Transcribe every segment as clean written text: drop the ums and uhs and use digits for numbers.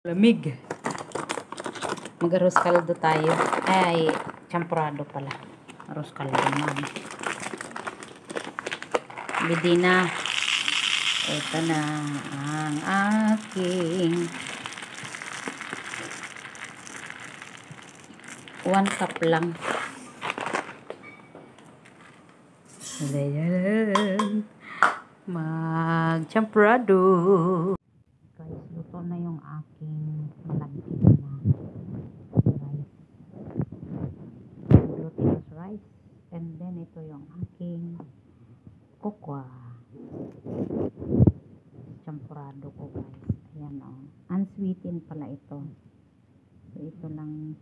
Lamig. Mag-arroz kaldo tayo. Ay, champurado pala. Arroz kaldo naman. Bidi na. Ito na ang aking 1 cup lang. Ayan. Mag-champurado. Guys, luto na yung aking malagkit na rice. Glutinous rice. And then, ito yung aking kokwa. Champurado ko, guys. Ayan, o. Unsweetened pala ito. So, ito lang,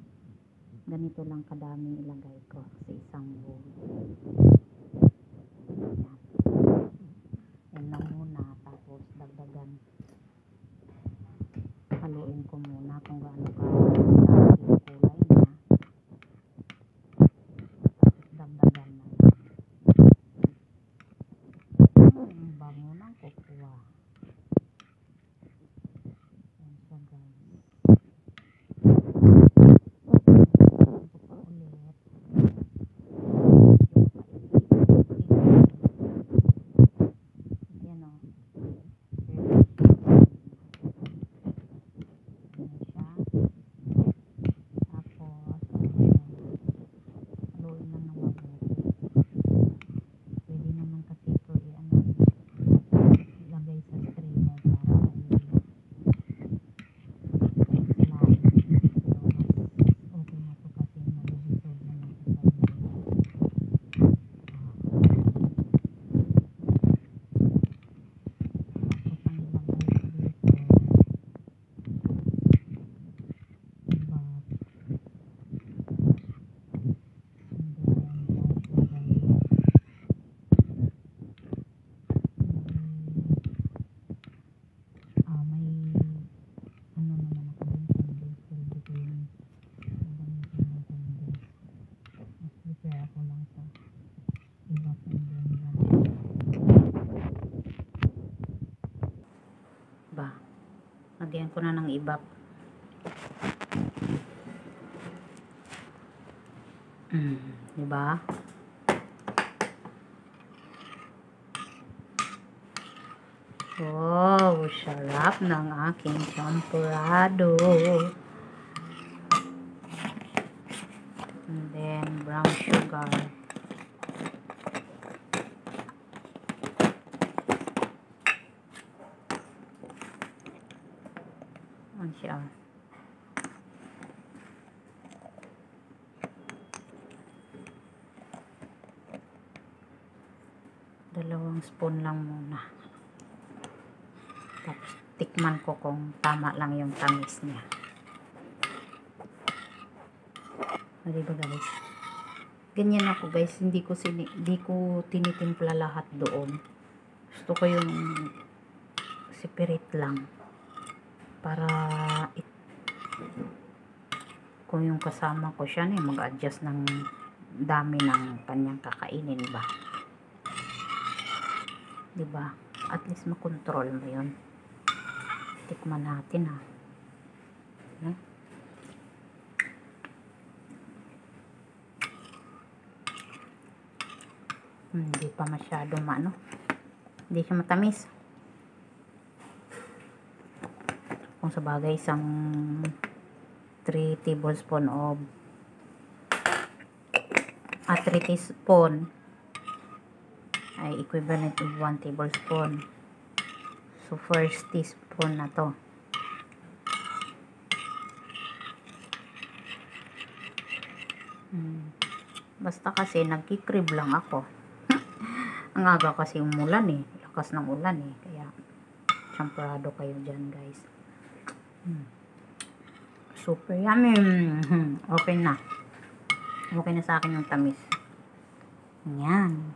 ganito lang kadaming ilagay ko sa isang bowl. Ayan. Yan lang muna. Tapos, dagdagan. Haluin ko muna kung gaano ka yung kulay niya. Dagdagan na. Ang bango ng kokwa. Yan siya, guys. Ito pa ulit. Yan, o. Ba, lagyan ko na ng ibap. Diba? Wow, sarap ng aking champurado. And then brown sugar. Ano siya? Dalawang spoon lang muna. Tapos tikman ko kung tama lang yung tamis niya. Diba, guys? Ganyan ako, guys. Hindi ko tinitimpla lahat doon. Gusto ko yung separate lang. Para kung yung kasama ko siya na mag-adjust ng dami ng kanyang kakainin ba. Diba? At least makontrol mo yun. Tikman natin, ha. Hindi pa masyado hindi siya matamis. Kung sa bagay, isang 3 tablespoon of 3 teaspoon ay equivalent of 1 tablespoon. So, first teaspoon na to. Basta kasi nagkikrib lang ako. Ang aga kasi umulan eh. Lakas ng ulan eh. Kaya, champurado kayo dyan, guys. Super yummy. Okay na. Okay na sa akin yung tamis. Yan.